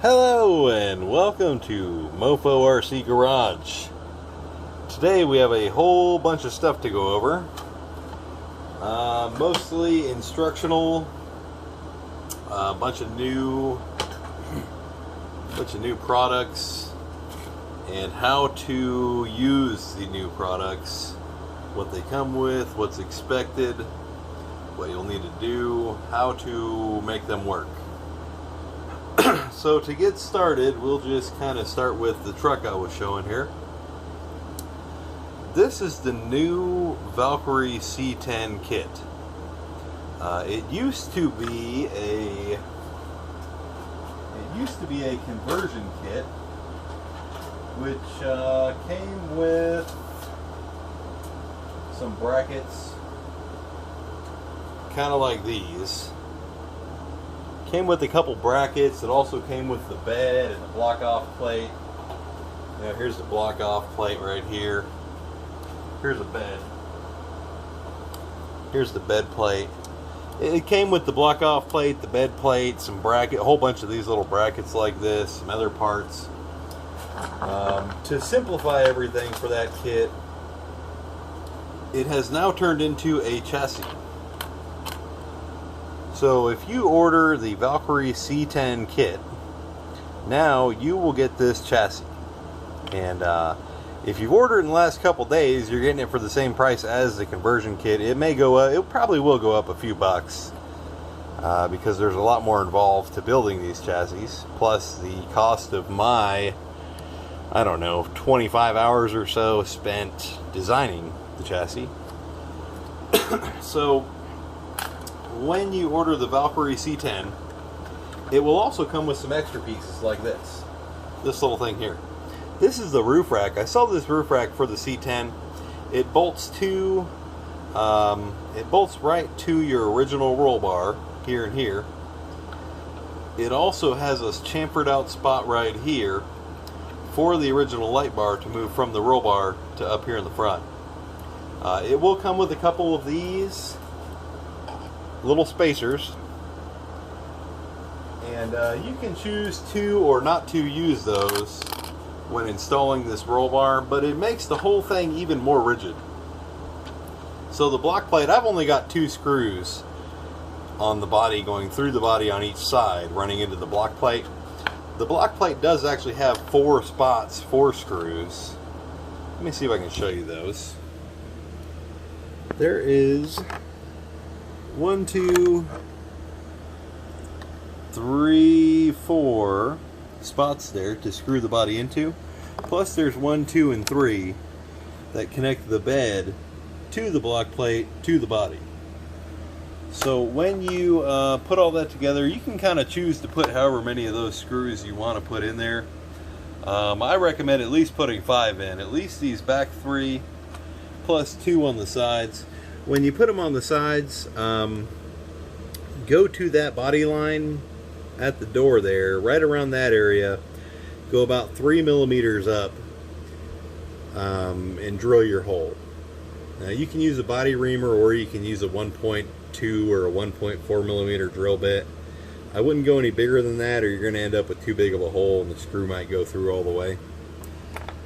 Hello and welcome to Mofo RC Garage. Today we have a whole bunch of stuff to go over. Mostly instructional, a bunch of new products, and how to use the new products, what they come with, what's expected, what you'll need to do, how to make them work. So to get started, we'll just kind of start with the truck I was showing here. This is the new Valkyrie C10 kit. It used to be a conversion kit, which came with some brackets, kind of like these. Came with a couple brackets. It also came with the bed and the block-off plate. Now here's the block-off plate right here. Here's a bed. Here's the bed plate. It came with the block-off plate, the bed plate, some bracket, a whole bunch of these little brackets like this, some other parts. To simplify everything for that kit, it has now turned into a chassis. So if you order the Valkyrie C10 kit, now you will get this chassis. And if you've ordered in the last couple days, you're getting it for the same price as the conversion kit. It may go up, it probably will go up a few bucks, because there's a lot more involved to building these chassis, plus the cost of my, I don't know, 25 hours or so spent designing the chassis. So when you order the Valkyrie C10, it will also come with some extra pieces like this little thing here. This is the roof rack. I saw this roof rack for the C10. It bolts right to your original roll bar here and here. It also has a chamfered out spot right here for the original light bar to move from the roll bar to up here in the front. It will come with a couple of these little spacers, and you can choose to or not to use those when installing this roll bar, but it makes the whole thing even more rigid. So the block plate, I've only got 2 screws on the body going through the body on each side running into the block plate. The block plate does actually have 4 spots, 4 screws. Let me see if I can show you those. There is 1, 2, 3, 4 spots there to screw the body into. Plus there's 1, 2, and 3 that connect the bed to the block plate to the body. So when you put all that together, you can kind of choose to put however many of those screws you want to put in there. I recommend at least putting 5 in, at least these back 3 plus 2 on the sides. When you put them on the sides, go to that body line at the door there, right around that area, go about 3 millimeters up, and drill your hole. Now you can use a body reamer, or you can use a 1.2 or a 1.4 millimeter drill bit. I wouldn't go any bigger than that, or you're going to end up with too big of a hole and the screw might go through all the way.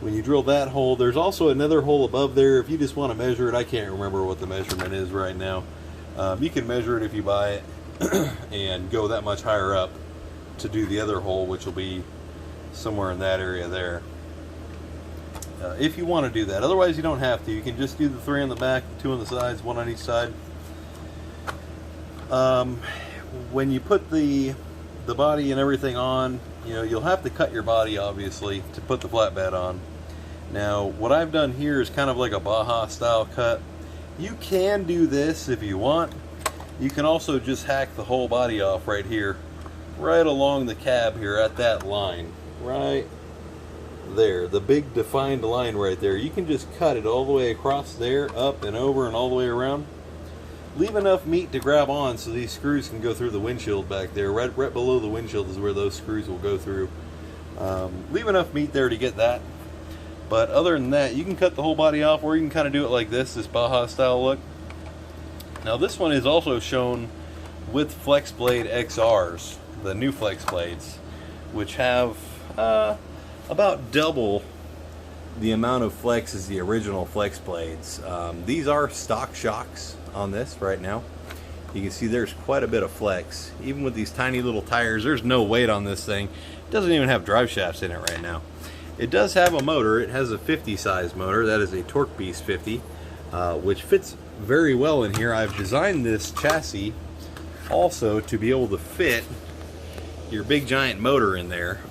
When you drill that hole, there's also another hole above there. If you just want to measure it, I can't remember what the measurement is right now. You can measure it if you buy it and go that much higher up to do the other hole, which will be somewhere in that area there. If you want to do that. Otherwise you don't have to. You can just do the 3 on the back, 2 on the sides, 1 on each side. When you put the body and everything on, you'll have to cut your body obviously to put the flatbed on. Now what I've done here is kind of like a Baja style cut. You can do this if you want. You can also just hack the whole body off right here, right along the cab here at that line right there, the big defined line right there. You can just cut it all the way across there, up and over and all the way around. Leave enough meat to grab on so these screws can go through the windshield back there. Right below the windshield is where those screws will go through. Leave enough meat there to get that. But other than that, you can cut the whole body off, or you can kind of do it like this Baja style look. Now this one is also shown with Flex Blade XRs, the new Flex Blades. which have about double the amount of flex as the original flex blades. These are stock shocks on this right now. You can see there's quite a bit of flex. Even with these tiny little tires, there's no weight on this thing. It doesn't even have drive shafts in it right now. It does have a motor. It has a 50 size motor. That is a Torque Beast 50, which fits very well in here. I've designed this chassis also to be able to fit your big giant motor in there,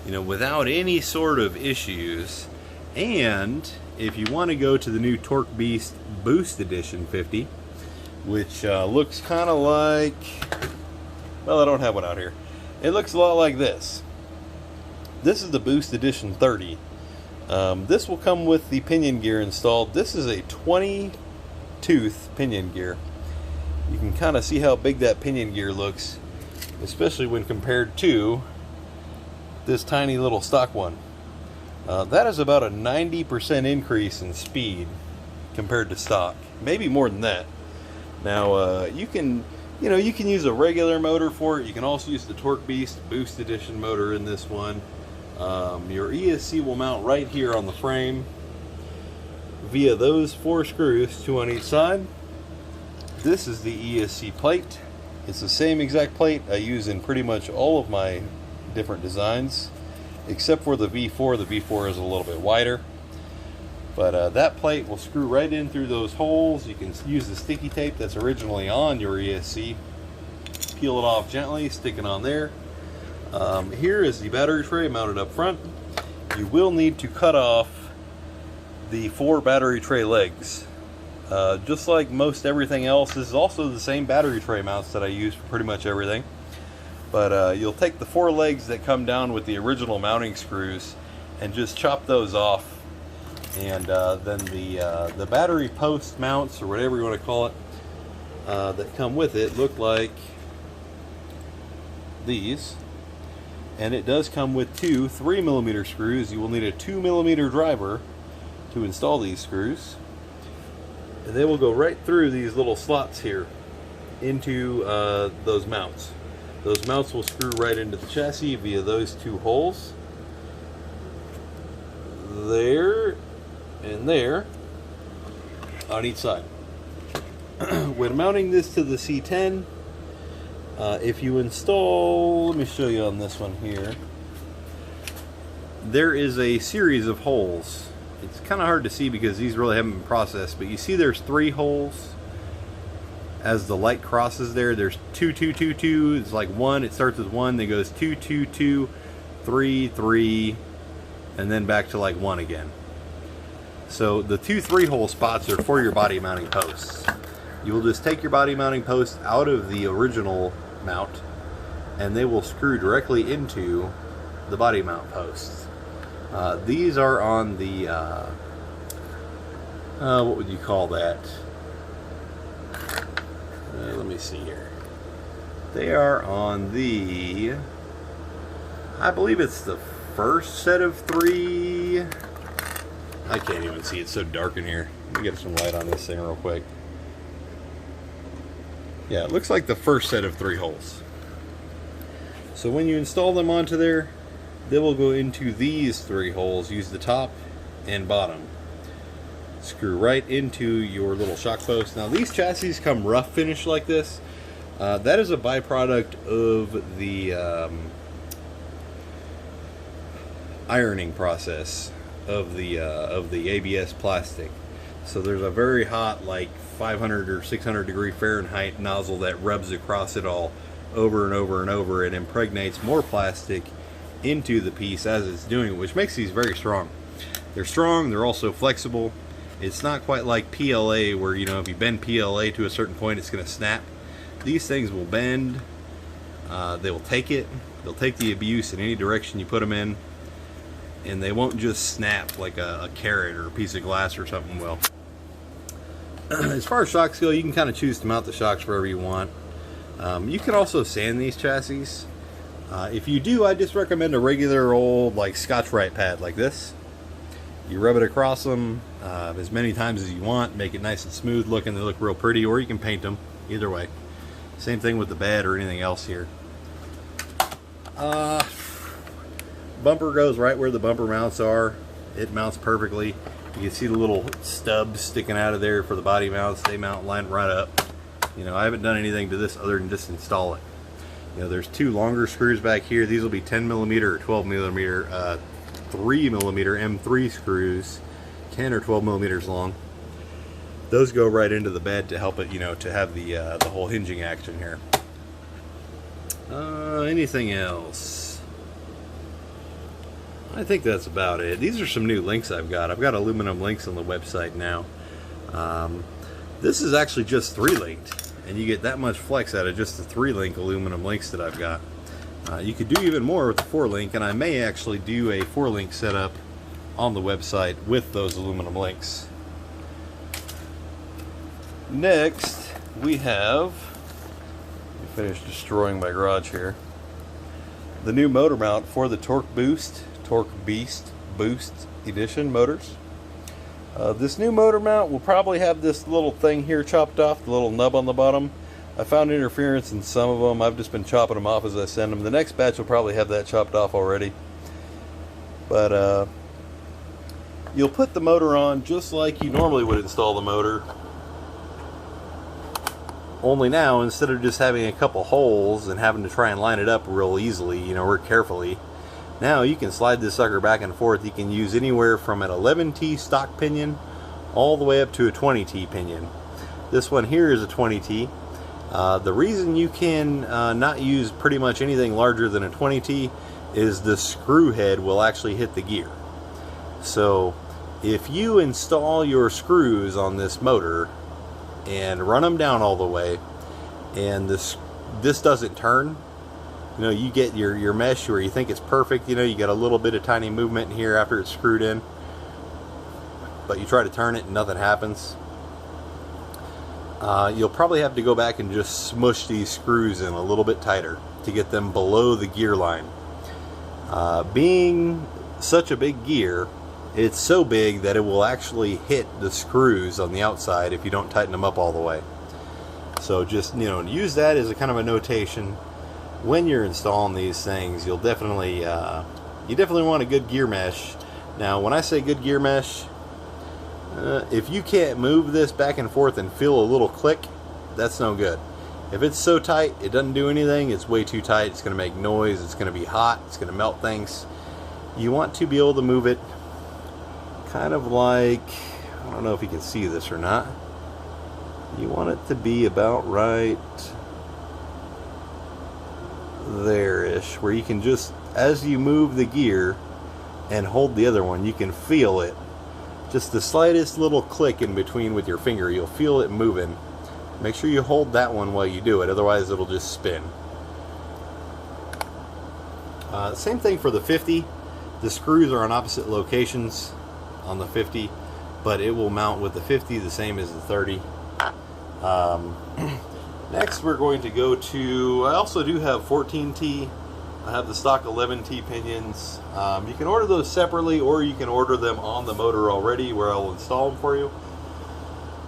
you know, without any sort of issues. And if you want to go to the new Torque Beast Boost Edition 50, which looks kind of like, well, I don't have one out here. It looks a lot like this. This is the Boost Edition 30. This will come with the pinion gear installed. This is a 20-tooth pinion gear. You can kind of see how big that pinion gear looks, especially when compared to this tiny little stock one. That is about a 90% increase in speed compared to stock. Maybe more than that. Now you can use a regular motor for it. You can also use the Torque Beast Boost Edition motor in this one. Your ESC will mount right here on the frame via those 4 screws, 2 on each side. This is the ESC plate. It's the same exact plate I use in pretty much all of my different designs, except for the V4. The V4 is a little bit wider. But that plate will screw right in through those holes. You can use the sticky tape that's originally on your ESC. Peel it off gently, stick it on there. Here is the battery tray mounted up front. You will need to cut off the 4 battery tray legs. Just like most everything else, this is also the same battery tray mounts that I use for pretty much everything. But you'll take the 4 legs that come down with the original mounting screws and just chop those off. And then the battery post mounts, or whatever you want to call it, that come with it look like these. And it does come with 2 3mm screws. You will need a 2mm driver to install these screws. And they will go right through these little slots here into those mounts. Those mounts will screw right into the chassis via those 2 holes. There and there on each side. When mounting this to the C10, if you install, let me show you on this one here, there is a series of holes. It's kind of hard to see because these really haven't been processed, but you see there's 3 holes as the light crosses there. There's 2, 2, 2, 2. It's like 1, it starts with 1, then goes 2, 2, 2, 3, 3, and then back to like 1 again. So the 2 3-hole spots are for your body mounting posts. You will just take your body mounting post out of the original mount, and they will screw directly into the body mount posts. These are on the, what would you call that? Let me see here. They are on the, I believe it's the first set of 3. I can't even see, it's so dark in here. Let me get some light on this thing real quick. Yeah, it looks like the first set of 3 holes. So when you install them onto there, they will go into these 3 holes. Use the top and bottom. Screw right into your little shock post. Now these chassis come rough finish like this. That is a byproduct of the ironing process of the ABS plastic. So there's a very hot, like 500 or 600 degree Fahrenheit nozzle that rubs across it all over and over and over, and impregnates more plastic into the piece as it's doing it, which makes these very strong. They're strong, they're also flexible. It's not quite like PLA where, you know, if you bend PLA to a certain point it's going to snap. These things will bend, they will take it, they'll take the abuse in any direction you put them in, and they won't just snap like a carrot or a piece of glass or something will. As far as shocks go, you can kind of choose to mount the shocks wherever you want. You can also sand these chassis. If you do, I just recommend a regular old like Scotch-Brite pad like this. You rub it across them as many times as you want, make it nice and smooth looking. They look real pretty, or you can paint them, either way. Same thing with the bed or anything else here. bumper goes right where the bumper mounts are. It mounts perfectly. You can see the little stubs sticking out of there for the body mounts. They mount lined right up. You know, I haven't done anything to this other than just install it. You know, there's two longer screws back here. These will be 10 millimeter or 12 millimeter, 3 millimeter M3 screws, 10 or 12 millimeters long. Those go right into the bed to help it, you know, to have the whole hinging action here. Anything else? I think that's about it. These are some new links I've got. I've got aluminum links on the website now. This is actually just 3-linked, and you get that much flex out of just the 3-link aluminum links that I've got. You could do even more with the 4-link, and I may actually do a 4-link setup on the website with those aluminum links. Next, we have, let me finish destroying my garage here, the new motor mount for the Torque Beast Boost Edition motors. This new motor mount will probably have this little thing here chopped off, the little nub on the bottom. I found interference in some of them. I've just been chopping them off as I send them. The next batch will probably have that chopped off already. But you'll put the motor on just like you normally would install the motor. Only now, instead of just having a couple holes and having to try and line it up real easily, you know, real carefully, now you can slide this sucker back and forth. You can use anywhere from an 11T stock pinion all the way up to a 20T pinion. This one here is a 20T. The reason you can not use pretty much anything larger than a 20T is the screw head will actually hit the gear. So if you install your screws on this motor and run them down all the way, and this doesn't turn, you know, you get your mesh where you think it's perfect, you know, you got a little bit of tiny movement here after it's screwed in, but you try to turn it and nothing happens. You'll probably have to go back and just smush these screws in a little bit tighter to get them below the gear line. Being such a big gear, it's so big that it will actually hit the screws on the outside if you don't tighten them up all the way. So just, you know, use that as a kind of a notation when you're installing these things. You'll definitely you definitely want a good gear mesh. Now when I say good gear mesh, if you can't move this back and forth and feel a little click, that's no good. If it's so tight it doesn't do anything, it's way too tight, it's going to make noise, it's going to be hot, it's going to melt things. You want to be able to move it kind of like, I don't know if you can see this or not, you want it to be about right there-ish, where you can just, as you move the gear and hold the other one, you can feel it. Just the slightest little click in between with your finger, you'll feel it moving. Make sure you hold that one while you do it, otherwise it'll just spin. Same thing for the 50. The screws are on opposite locations on the 50, but it will mount with the 50 the same as the 30. Next we're going to go to, I also do have 14T. I have the stock 11T pinions. You can order those separately, or you can order them on the motor already where I'll install them for you.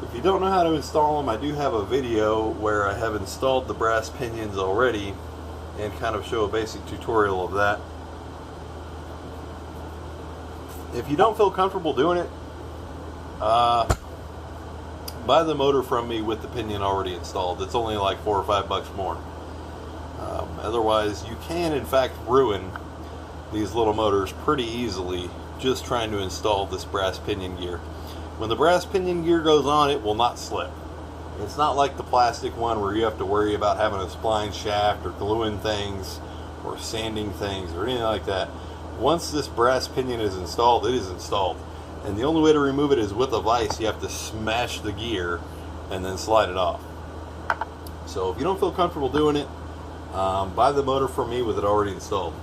If you don't know how to install them, I do have a video where I have installed the brass pinions already and kind of show a basic tutorial of that. If you don't feel comfortable doing it, buy the motor from me with the pinion already installed. It's only like $4 or $5 more. Otherwise, you can in fact ruin these little motors pretty easily just trying to install this brass pinion gear. When the brass pinion gear goes on, it will not slip. It's not like the plastic one where you have to worry about having a spline shaft or gluing things or sanding things or anything like that. Once this brass pinion is installed, it is installed. And the only way to remove it is with a vise. You have to smash the gear and then slide it off. So if you don't feel comfortable doing it, buy the motor from me with it already installed.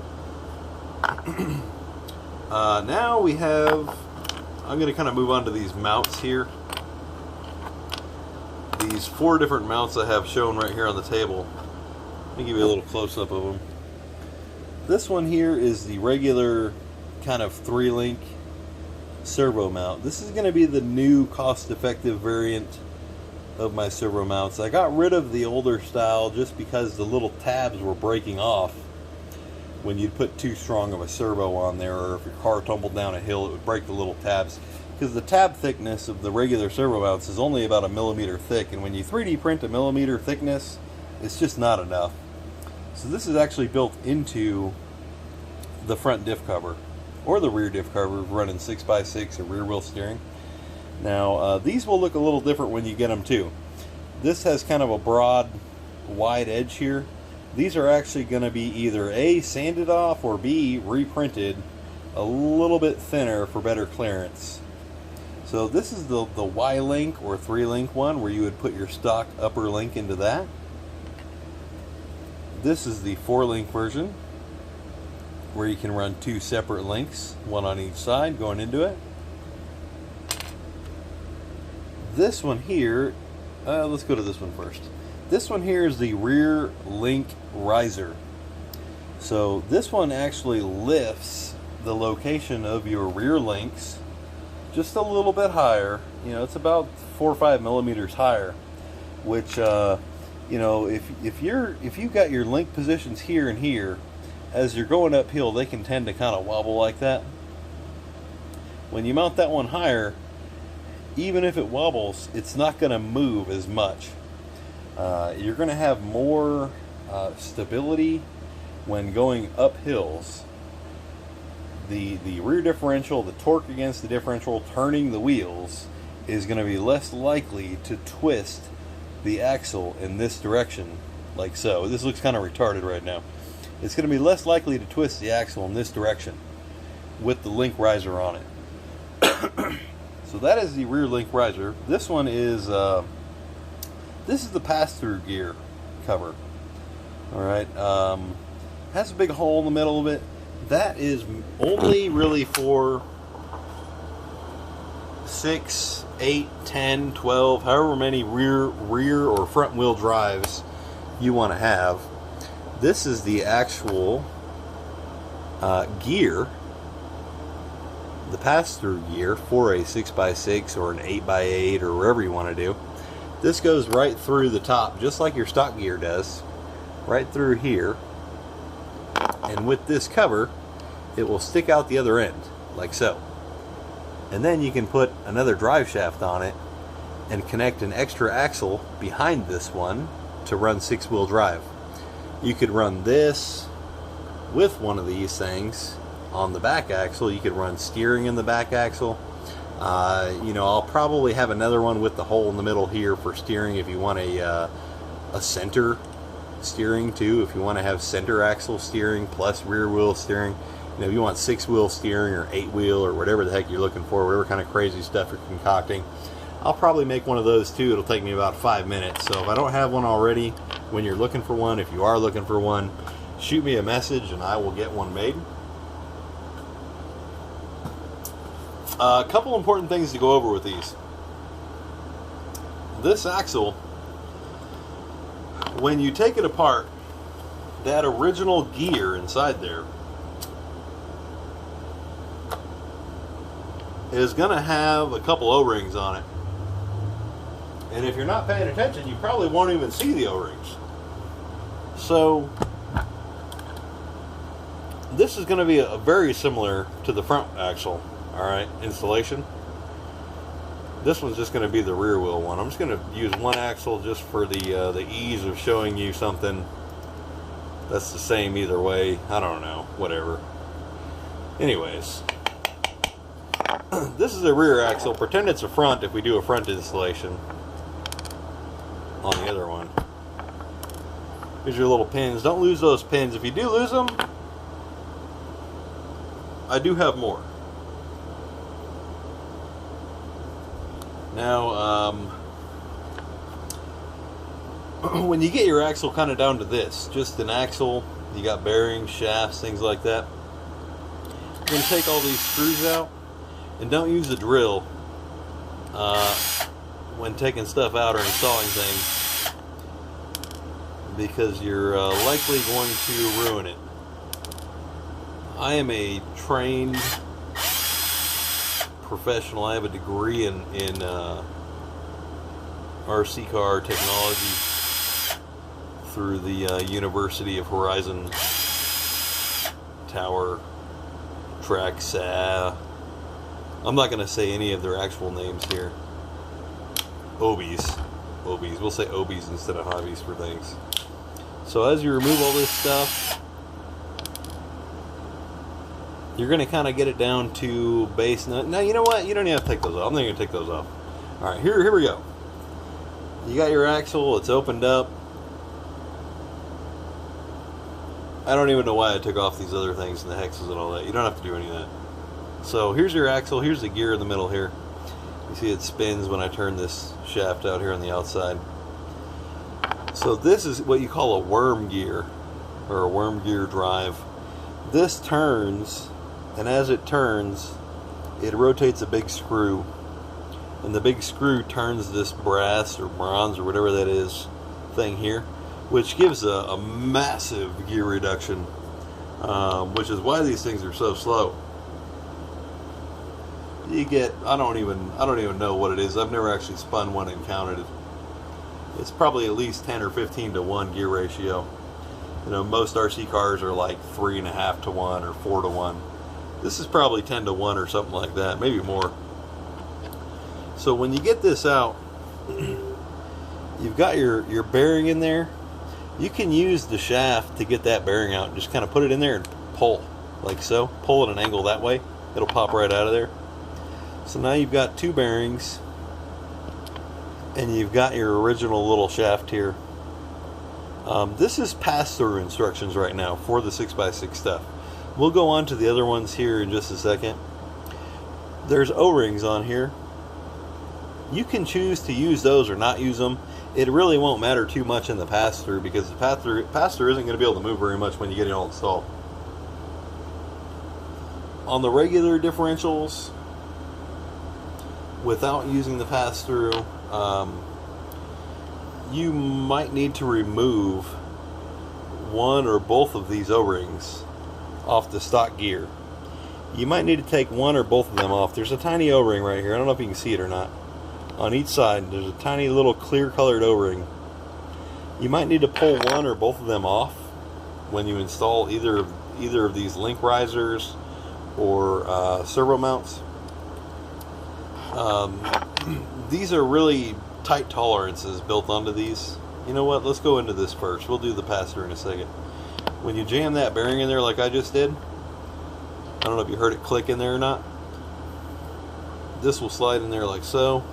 Now we have, I'm going to kind of move on to these mounts here. These 4 different mounts I have shown right here on the table. Let me give you a little close-up of them. This one here is the regular kind of 3-link servo mount. This is going to be the new cost-effective variant of my servo mounts. I got rid of the older style just because the little tabs were breaking off. when you'd put too strong of a servo on there, or if your car tumbled down a hill, it would break the little tabs. Because the tab thickness of the regular servo mounts is only about 1 millimeter thick, and when you 3D print 1 millimeter thickness, it's just not enough. So this is actually built into the front diff cover, or the rear diff cover, running 6x6 or rear wheel steering. Now, these will look a little different when you get them too. This has kind of a broad, wide edge here. These are actually going to be either A, sanded off, or B, reprinted a little bit thinner for better clearance. So this is the Y-link or 3-link one, where you would put your stock upper link into that. This is the 4-link version, where you can run 2 separate links, one on each side going into it. This one here, let's go to this one first. This one here is the rear link riser. So this one actually lifts the location of your rear links just a little bit higher. You know, it's about 4 or 5 millimeters higher, which you know, if you've got your link positions here and here, as you're going uphill, they can tend to kind of wobble like that. When you mount that one higher, even if it wobbles, it's not going to move as much. You're going to have more stability when going up hills. The rear differential, the torque against the differential turning the wheels, is going to be less likely to twist the axle in this direction, like so. This looks kind of retarded right now. It's going to be less likely to twist the axle in this direction with the link riser on it. So that is the rear link riser. This one is this is the pass-through gear cover. All right, has a big hole in the middle of it. That is only really for 6, 8, 10, 12, however many rear or front wheel drives you want to have. This is the actual gear, the pass-through gear for a 6x6 or an 8x8 or wherever you want to do. This goes right through the top, just like your stock gear does, right through here. And with this cover, it will stick out the other end, like so. And then you can put another drive shaft on it and connect an extra axle behind this one to run 6-wheel drive. You could run this with one of these things on the back axle. You could run steering in the back axle. You know, I'll probably have another one with the hole in the middle here for steering if you want a center steering too. If you want to have center axle steering plus rear wheel steering. You know, if you want 6-wheel steering or 8-wheel or whatever the heck you're looking for, whatever kind of crazy stuff you're concocting, I'll probably make one of those too. It'll take me about 5 minutes. So if I don't have one already, when you're looking for one, if you are looking for one, shoot me a message and I will get one made. A couple important things to go over with these. This axle, when you take it apart, that original gear inside there is going to have a couple O-rings on it. And if you're not paying attention, you probably won't even see the O-rings. So this is going to be a very similar to the front axle, alright, installation. This one's just going to be the rear wheel one. I'm just going to use one axle just for the ease of showing you something that's the same either way. I don't know, whatever. Anyways, this is a rear axle. Pretend it's a front if we do a front installation on the other one. Here's your little pins. Don't lose those pins. If you do lose them, I do have more. Now, when you get your axle kind of down to this, just an axle, you got bearings, shafts, things like that, you're going to take all these screws out, and don't use a drill when taking stuff out or installing things, because you're likely going to ruin it. I am a trained professional. I have a degree in RC car technology. through the University of Horizon Tower, Traxa. I'm not going to say any of their actual names here. Obies. We'll say Obies instead of hobbies for things. So as you remove all this stuff, you're going to kind of get it down to base. Now, you know what? You don't even have to take those off. I'm not going to take those off. All right, here we go. You got your axle. It's opened up. I don't even know why I took off these other things and the hexes and all that. You don't have to do any of that. So here's your axle. Here's the gear in the middle here. You see it spins when I turn this shaft out here on the outside. So this is what you call a worm gear, or a worm gear drive. This turns, and as it turns, it rotates a big screw. And the big screw turns this brass or bronze or whatever that is thing here, which gives a massive gear reduction, which is why these things are so slow. You get, I don't even know what it is. I've never actually spun one and counted it. It's probably at least 10 or 15 to 1 gear ratio. You know, most RC cars are like 3.5 to 1 or 4 to 1. This is probably 10 to 1 or something like that, maybe more. So when you get this out, you've got your bearing in there. You can use the shaft to get that bearing out. Just kind of put it in there and pull, like so. Pull at an angle that way. It'll pop right out of there. So now you've got two bearings, and you've got your original little shaft here. This is pass-through instructions right now for the 6x6 stuff. We'll go on to the other ones here in just a second. There's O-rings on here. You can choose to use those or not use them. It really won't matter too much in the pass-through, because the pass-through isn't going to be able to move very much when you get it all installed. On the regular differentials, without using the pass-through, you might need to remove one or both of these O-rings off the stock gear. You might need to take one or both of them off. There's a tiny O-ring right here. I don't know if you can see it or not. On each side, there's a tiny little clear colored O-ring. You might need to pull one or both of them off when you install either of these link risers or servo mounts. These are really tight tolerances built onto these. You know what? Let's go into this first. We'll do the pass-through in a second. When you jam that bearing in there like I just did, I don't know if you heard it click in there or not. This will slide in there like so.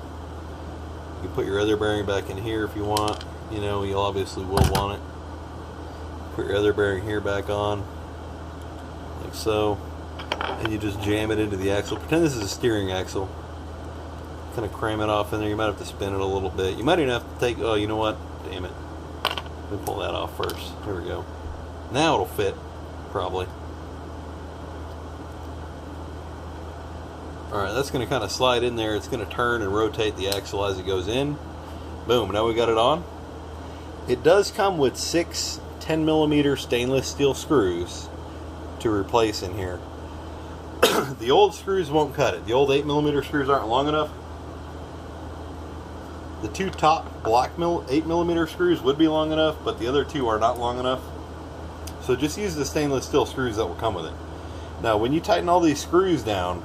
You can put your other bearing back in here if you want. You know, you obviously will want it. Put your other bearing here back on, like so. And you just jam it into the axle. Pretend this is a steering axle. Kind of cram it off in there. You might have to spin it a little bit. You might even have to take, oh, you know what? Damn it. Let me pull that off first. Here we go. Now it'll fit, probably. Alright, that's going to kind of slide in there. It's going to turn and rotate the axle as it goes in. Boom, now we got it on. It does come with 6 10mm stainless steel screws to replace in here. The old screws won't cut it. The old 8mm screws aren't long enough. The two top black 8mm screws would be long enough, but the other two are not long enough. So just use the stainless steel screws that will come with it. Now when you tighten all these screws down,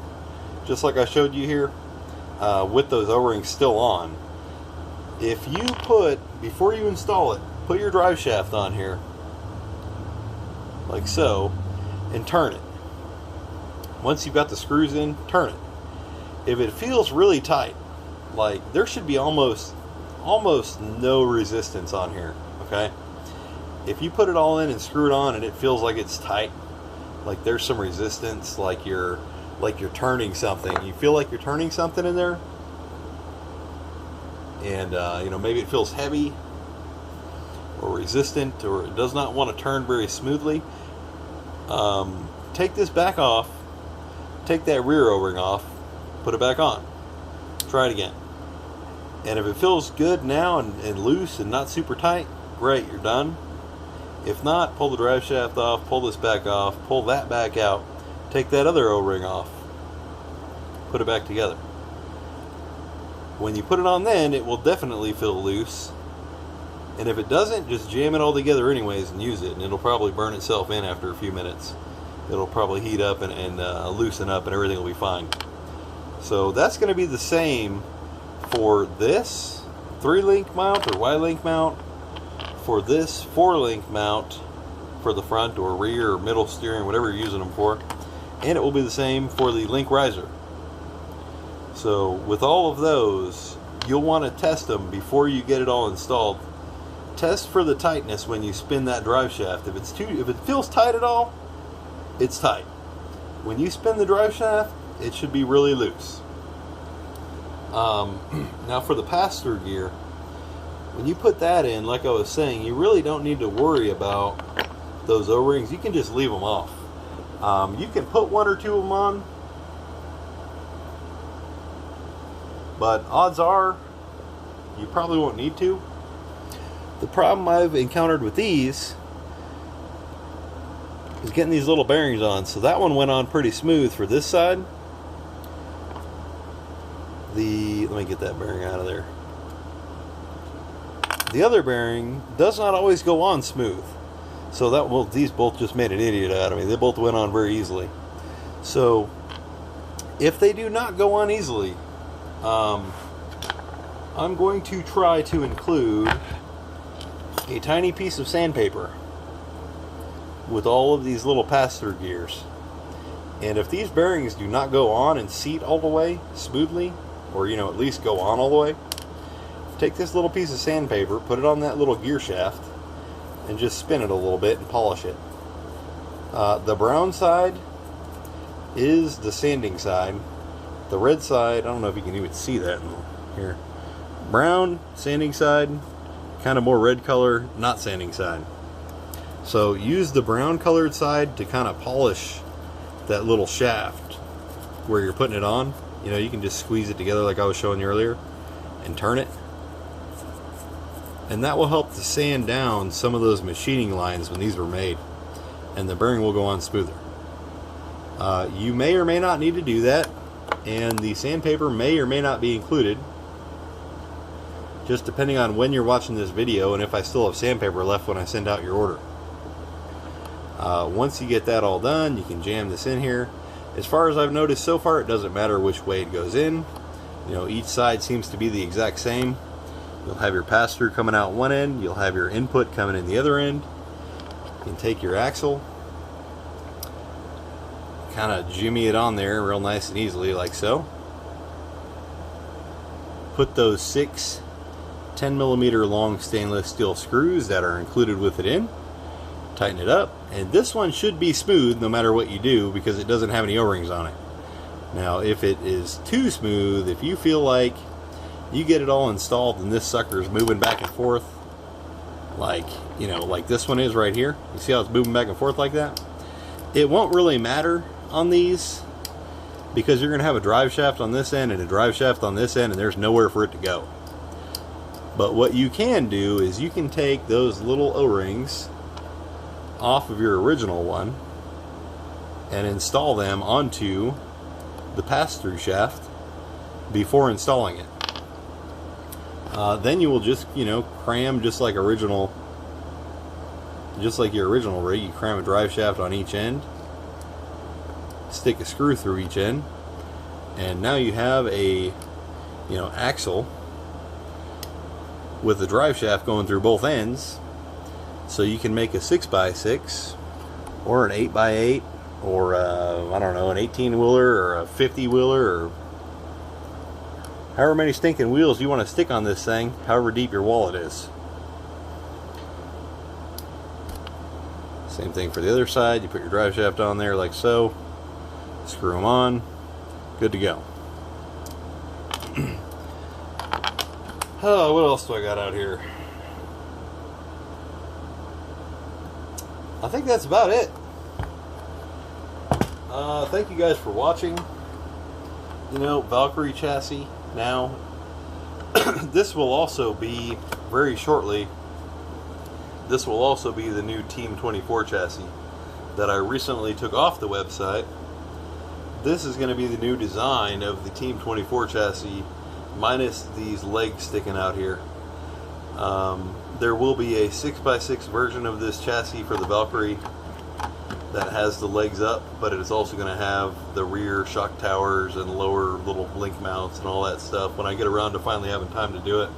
just like I showed you here, with those O-rings still on, if you put, before you install it, put your drive shaft on here, like so, and turn it. Once you've got the screws in, turn it. If it feels really tight, like there should be almost no resistance on here, okay? If you put it all in and screw it on and it feels like it's tight, like there's some resistance, like you're turning something, you feel like you're turning something in there, and you know, maybe it feels heavy or resistant, or it does not want to turn very smoothly, take this back off, take that rear O-ring off, put it back on, try it again. And if it feels good now and loose and not super tight, great, you're done. If not, pull the drive shaft off, pull this back off, pull that back out, take that other O-ring off, put it back together. When you put it on, then it will definitely feel loose, and if it doesn't, just jam it all together anyways and use it, and it'll probably burn itself in after a few minutes. it'll probably heat up and loosen up, and everything will be fine. So that's going to be the same for this 3-link mount or Y-link mount, for this 4-link mount for the front or rear or middle steering, whatever you're using them for, and it will be the same for the link riser. So with all of those, you'll want to test them before you get it all installed. Test for the tightness when you spin that drive shaft. If it feels tight at all, it's tight. When you spin the drive shaft, it should be really loose. Now for the pass-through gear, when you put that in, like I was saying, you really don't need to worry about those O-rings. You can just leave them off. You can put 1 or 2 of them on, but odds are you probably won't need to. The problem I've encountered with these is getting these little bearings on. So that one went on pretty smooth for this side. Let me get that bearing out of there. The other bearing does not always go on smooth. So that, well, these both just made an idiot out of me. They both went on very easily. So if they do not go on easily, I'm going to try to include a tiny piece of sandpaper with all of these little pass-through gears. And if these bearings do not go on and seat all the way smoothly, or at least go on all the way, take this little piece of sandpaper, put it on that little gear shaft, and just spin it a little bit and polish it. The brown side is the sanding side. The red side, I don't know if you can even see that here. Brown, sanding side, kind of more red color, not sanding side. So use the brown colored side to kind of polish that little shaft where you're putting it on. You can just squeeze it together like I was showing you earlier and turn it. And that will help to sand down some of those machining lines when these were made. And the bearing will go on smoother. You may or may not need to do that. And the sandpaper may or may not be included. Just depending on when you're watching this video and if I still have sandpaper left when I send out your order. Once you get that all done, you can jam this in here. As far as I've noticed so far, it doesn't matter which way it goes in. Each side seems to be the exact same. You'll have your pass-through coming out one end. You'll have your input coming in the other end. You can take your axle, kind of jimmy it on there real nice and easily like so. Put those 6 10mm long stainless steel screws that are included with it in. Tighten it up, and this one should be smooth no matter what you do because it doesn't have any O-rings on it. Now if it is too smooth, if you feel like you get it all installed and this sucker is moving back and forth like like this one is right here, you see how it's moving back and forth like that, it won't really matter on these because you're going to have a drive shaft on this end and a drive shaft on this end, and there's nowhere for it to go. But what you can do is you can take those little O-rings off of your original one and install them onto the pass-through shaft before installing it. Then you will just cram just like your original rig. You cram a drive shaft on each end, stick a screw through each end, and now you have a axle with the drive shaft going through both ends. So you can make a 6x6 or an 8x8 or I don't know, an 18-wheeler or a 50-wheeler or however many stinking wheels you want to stick on this thing, however deep your wallet is. Same thing for the other side. You put your drive shaft on there like so, screw them on, good to go. Oh, what else do I got out here? I think that's about it. Thank you guys for watching. Valkyrie chassis now. This will also be, very shortly, this will also be the new Team 24 chassis that I recently took off the website. This is going to be the new design of the Team 24 chassis, minus these legs sticking out here. There will be a 6x6 version of this chassis for the Valkyrie, that has the legs up, but it is also going to have the rear shock towers and lower little blink mounts and all that stuff. When I get around to finally having time to do it,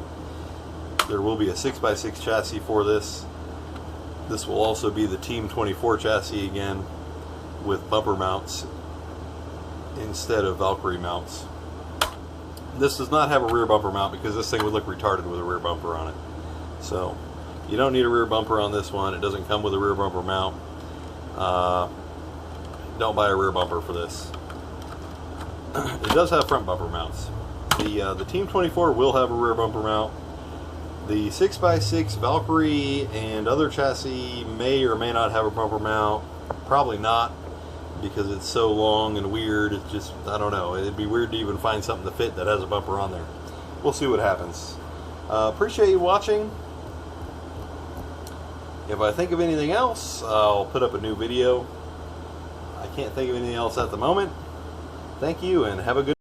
there will be a 6x6 chassis for this. This will also be the Team 24 chassis again, with bumper mounts instead of Valkyrie mounts. This does not have a rear bumper mount because this thing would look retarded with a rear bumper on it. So you don't need a rear bumper on this one. It doesn't come with a rear bumper mount. Don't buy a rear bumper for this. It does have front bumper mounts. The Team 24 will have a rear bumper mount. The 6x6 Valkyrie and other chassis may or may not have a bumper mount. Probably not, because it's so long and weird. It's just, I don't know. It'd be weird to even find something to fit that has a bumper on there. We'll see what happens. Appreciate you watching. If I think of anything else, I'll put up a new video. I can't think of anything else at the moment. Thank you, and have a good